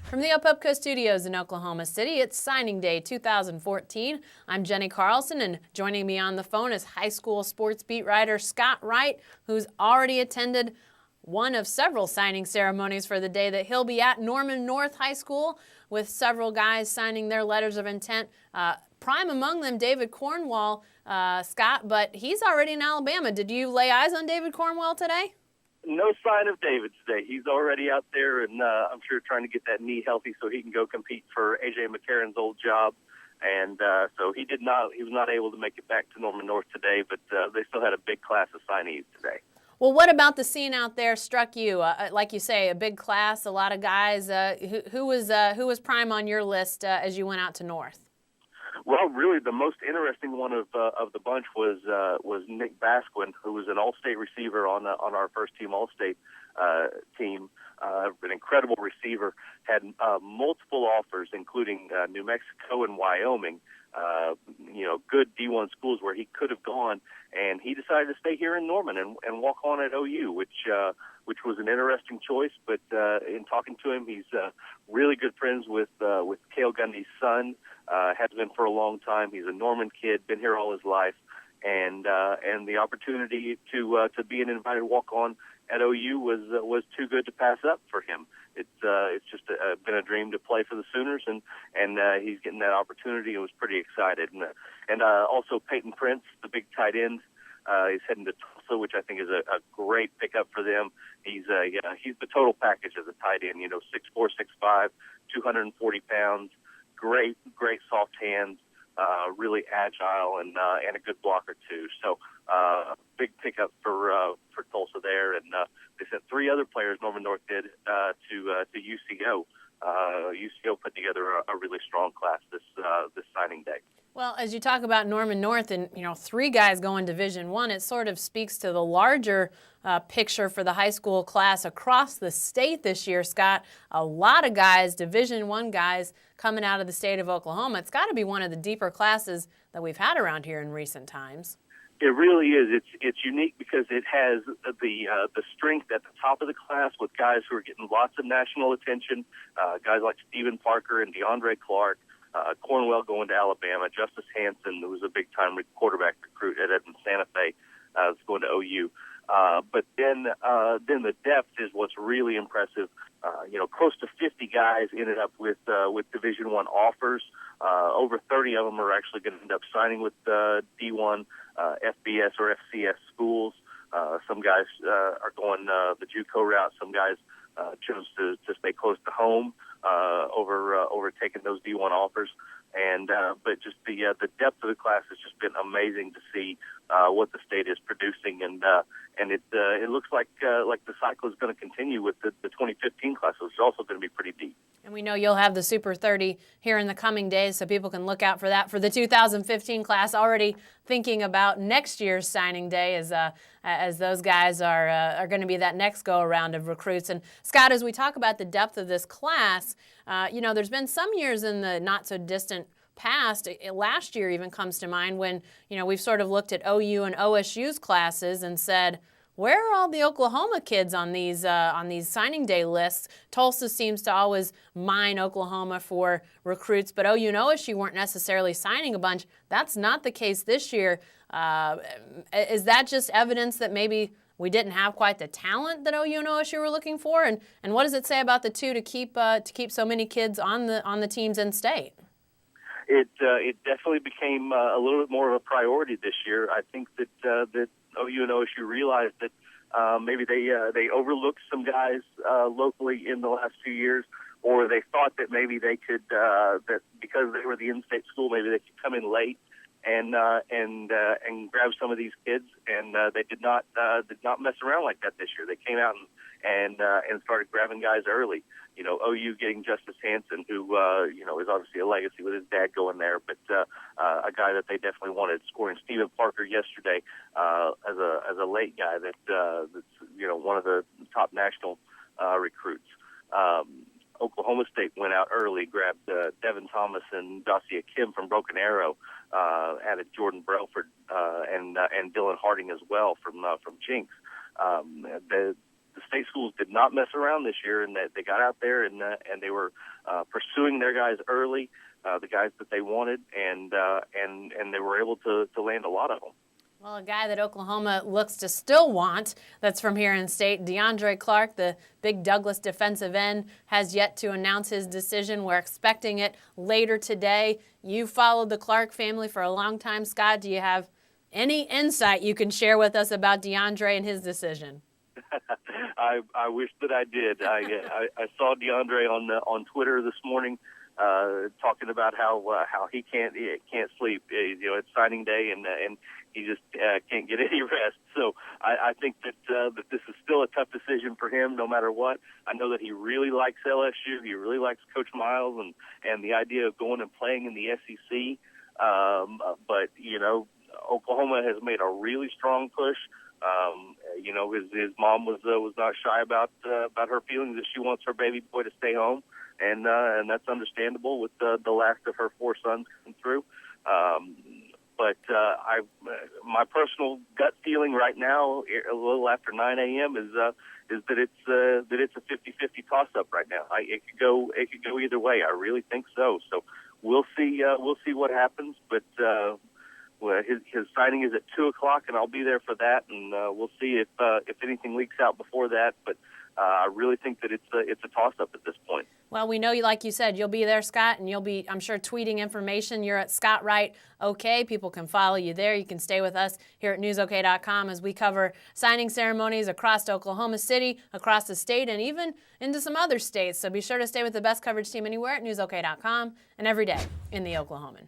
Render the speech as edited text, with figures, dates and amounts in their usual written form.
From the Opupco Studios in Oklahoma City, it's Signing Day 2014. I'm Jenny Carlson, and joining me on the phone is high school sports beat writer Scott Wright, who's already attended one of several signing ceremonies for the day that he'll be at Norman North High School with several guys signing their letters of intent. Prime among them, David Cornwall, Scott, but he's already in Alabama. Did you lay eyes on David Cornwall today? No sign of David today. He's already out there, and I'm sure trying to get that knee healthy so he can go compete for A.J. McCarron's old job. And so he was not able to make it back to Norman North today, but they still had a big class of signees today. Well, what about the scene out there struck you? Like you say, a big class, a lot of guys. Who was prime on your list as you went out to North? Well, really, the most interesting one of the bunch was Nick Basquin, who was an All-State receiver on our first-team All-State team. An incredible receiver, had multiple offers, including New Mexico and Wyoming. Good D1 schools where he could have gone, and he decided to stay here in Norman and walk on at OU, which was an interesting choice. But in talking to him, he's really good friends with Cale Gundy's son. Has been for a long time. He's a Norman kid, been here all his life, and the opportunity to be an invited walk-on at OU was too good to pass up for him. It's just been a dream to play for the Sooners, and he's getting that opportunity and was pretty excited. And also Peyton Prince, the big tight end, he's heading to Tulsa, which I think is a great pickup for them. He's the total package as a tight end. 6'4", 6'5", 240 pounds. Great soft hands, really agile, and a good blocker too. So big pickup for Tulsa there, and they sent 3 other players. Norman North did to UCO. UCO put together a really strong class this signing day. Well, as you talk about Norman North and 3 guys going Division I, it sort of speaks to the larger picture for the high school class across the state this year, Scott. A lot of guys, Division I guys, coming out of the state of Oklahoma. It's got to be one of the deeper classes that we've had around here in recent times. It really is. It's unique because it has the strength at the top of the class with guys who are getting lots of national attention, guys like Stephen Parker and DeAndre Clark. Cornwell going to Alabama. Justice Hanson, who was a big-time quarterback recruit at Edmond Santa Fe, is going to OU. But then the depth is what's really impressive. Close to 50 guys ended up with Division I offers. Over 30 of them are actually going to end up signing with D1, FBS or FCS schools. Some guys are going the JUCO route. Some guys chose to stay close to home over taking those D1 offers. And but just the depth of the class has just been amazing to see what the state is producing, and it looks like the cycle is going to continue with the 2015 class, which is also going to be pretty deep. And we know you'll have the Super 30 here in the coming days, so people can look out for that for the 2015 class. Already thinking about next year's signing day as those guys are going to be that next go around of recruits. And Scott, as we talk about the depth of this class, there's been some years in the not so distant past, last year even comes to mind when we've sort of looked at OU and OSU's classes and said, where are all the Oklahoma kids on these signing day lists? Tulsa seems to always mine Oklahoma for recruits, but OU and OSU weren't necessarily signing a bunch. That's not the case this year. Is that just evidence that maybe we didn't have quite the talent that OU and OSU were looking for? And what does it say about the two to keep so many kids on the teams in state? It definitely became a little bit more of a priority this year. I think that OU and OSU realized that maybe they overlooked some guys locally in the last few years, or they thought that maybe they could that because they were the in-state school, maybe they could come in late and grab some of these kids, and they did not mess around like that this year. They came out and started grabbing guys early. OU getting Justice Hanson, who is obviously a legacy with his dad going there, but a guy that they definitely wanted. Scoring Stephen Parker yesterday as a late guy that's one of the top national recruits. Oklahoma State went out early, grabbed Devin Thomas and Dacia Kim from Broken Arrow, added Jordan Brelford and Dylan Harding as well from Jinx. The state schools did not mess around this year, and that they got out there and they were pursuing their guys early, the guys that they wanted, and they were able to land a lot of them. Well, a guy that Oklahoma looks to still want, that's from here in state, DeAndre Clark, the big Douglas defensive end, has yet to announce his decision. We're expecting it later today. You followed the Clark family for a long time, Scott. Do you have any insight you can share with us about DeAndre and his decision? I wish that I did. I saw DeAndre on Twitter this morning talking about how he can't sleep. It's signing day, and he just can't get any rest. So I think that this is still a tough decision for him, no matter what. I know that he really likes LSU. He really likes Coach Miles and the idea of going and playing in the SEC. But Oklahoma has made a really strong push. His mom was not shy about her feelings that she wants her baby boy to stay home, and that's understandable with the last of her 4 sons coming through. But my personal gut feeling right now, a little after 9 a.m., is that it's a 50-50 toss-up right now. It could go either way. I really think so. So we'll see what happens. But his signing is at 2:00, and I'll be there for that. And we'll see if anything leaks out before that. But I really think that it's a toss-up at this point. Well, we know you, like you said, you'll be there, Scott, and you'll be, I'm sure, tweeting information. You're at Scott Wright OK. People can follow you there. You can stay with us here at newsok.com as we cover signing ceremonies across Oklahoma City, across the state, and even into some other states. So be sure to stay with the best coverage team anywhere at newsok.com and every day in the Oklahoman.